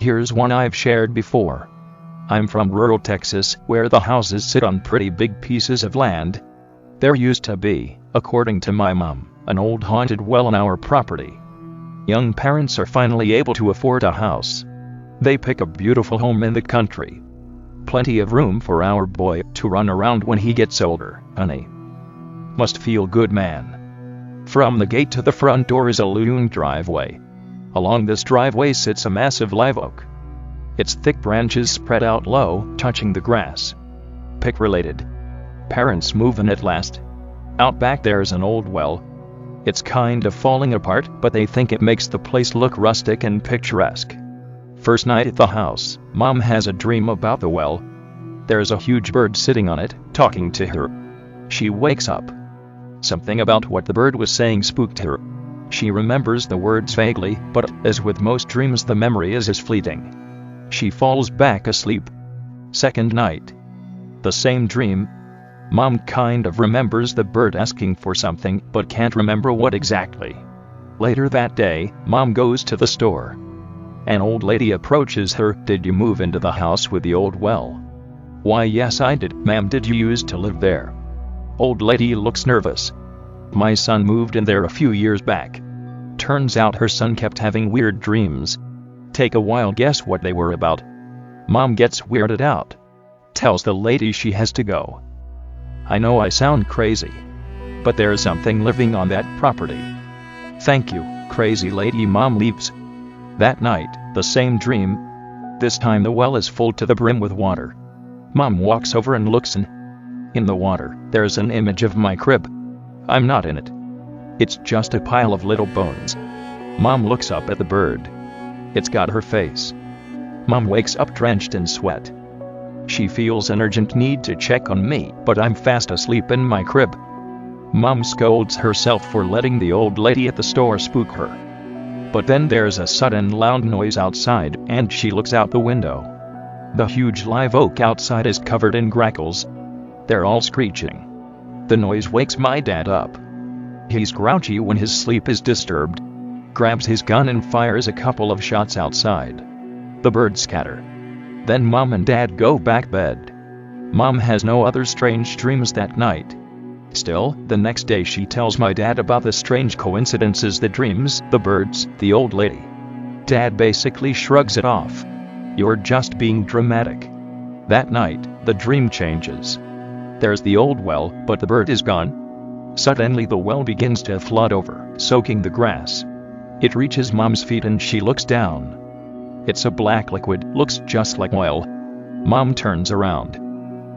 Here's one I've shared before. I'm from rural Texas, where the houses sit on pretty big pieces of land. There used to be, according to my mom, an old haunted well on our property. Young parents are finally able to afford a house. They pick a beautiful home in the country. Plenty of room for our boy to run around when he gets older, honey. Must feel good, man. From the gate to the front door is a lawn driveway. Along this driveway sits a massive live oak. Its thick branches spread out low, touching the grass. Pick-related. Parents move in at last. Out back there's an old well. It's kind of falling apart, but they think it makes the place look rustic and picturesque. First night at the house, Mom has a dream about the well. There's a huge bird sitting on it, talking to her. She wakes up. Something about what the bird was saying spooked her. She remembers the words vaguely, but as with most dreams, the memory is as fleeting. She falls back asleep. Second night. The same dream. Mom kind of remembers the bird asking for something, but can't remember what exactly. Later that day, Mom goes to the store. An old lady approaches her. Did you move into the house with the old well? Why, yes, I did, ma'am. Did you used to live there? Old lady looks nervous. My son moved in there a few years back. Turns out her son kept having weird dreams. Take a wild guess what they were about. Mom gets weirded out. Tells the lady she has to go. I know I sound crazy, but there's something living on that property. Thank you, crazy lady. Mom leaves. That night, the same dream. This time the well is full to the brim with water. Mom walks over and looks in the water, there's an image of my crib. I'm not in it. It's just a pile of little bones. Mom looks up at the bird. It's got her face. Mom wakes up drenched in sweat. She feels an urgent need to check on me, but I'm fast asleep in my crib. Mom scolds herself for letting the old lady at the store spook her. But then there's a sudden loud noise outside, and she looks out the window. The huge live oak outside is covered in grackles. They're all screeching. The noise wakes my dad up. He's grouchy when his sleep is disturbed. Grabs his gun and fires a couple of shots outside. The birds scatter. Then Mom and Dad go back bed. Mom has no other strange dreams that night. Still, the next day she tells my dad about the strange coincidences: the dreams, the birds, the old lady. Dad basically shrugs it off. You're just being dramatic. That night, the dream changes. There's the old well, but the bird is gone. Suddenly the well begins to flood over, soaking the grass. It reaches Mom's feet and she looks down. It's a black liquid, looks just like oil. Mom turns around.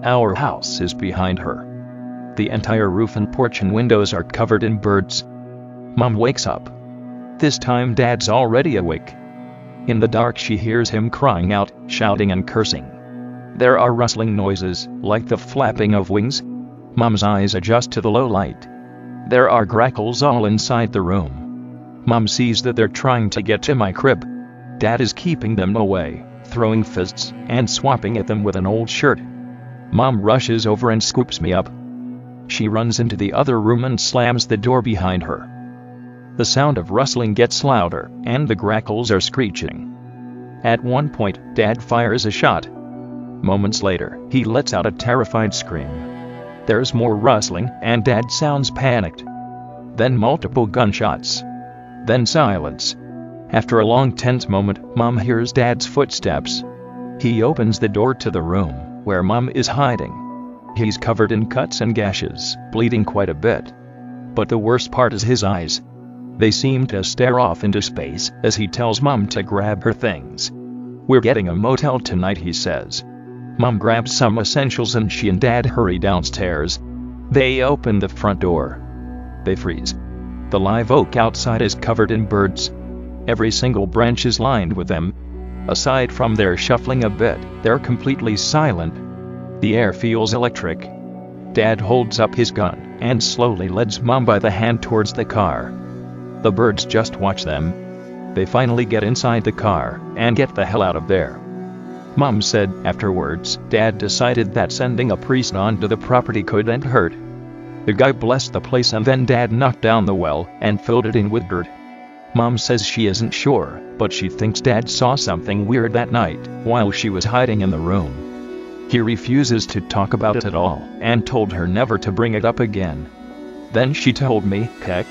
Our house is behind her. The entire roof and porch and windows are covered in birds. Mom wakes up. This time Dad's already awake. In the dark she hears him crying out, shouting and cursing. There are rustling noises, like the flapping of wings. Mom's eyes adjust to the low light. There are grackles all inside the room. Mom sees that they're trying to get to my crib. Dad is keeping them away, throwing fists and swapping at them with an old shirt. Mom rushes over and scoops me up. She runs into the other room and slams the door behind her. The sound of rustling gets louder, and the grackles are screeching. At one point, Dad fires a shot. Moments later, he lets out a terrified scream. There's more rustling, and Dad sounds panicked. Then multiple gunshots. Then silence. After a long tense moment, Mom hears Dad's footsteps. He opens the door to the room where Mom is hiding. He's covered in cuts and gashes, bleeding quite a bit. But the worst part is his eyes. They seem to stare off into space as he tells Mom to grab her things. We're getting a motel tonight, he says. Mom grabs some essentials and she and Dad hurry downstairs. They open the front door. They freeze. The live oak outside is covered in birds. Every single branch is lined with them. Aside from their shuffling a bit, they're completely silent. The air feels electric. Dad holds up his gun and slowly leads Mom by the hand towards the car. The birds just watch them. They finally get inside the car and get the hell out of there. Mom said afterwards, Dad decided that sending a priest onto the property couldn't hurt. The guy blessed the place and then Dad knocked down the well and filled it in with dirt. Mom says she isn't sure, but she thinks Dad saw something weird that night while she was hiding in the room. He refuses to talk about it at all and told her never to bring it up again. Then she told me, "Heck,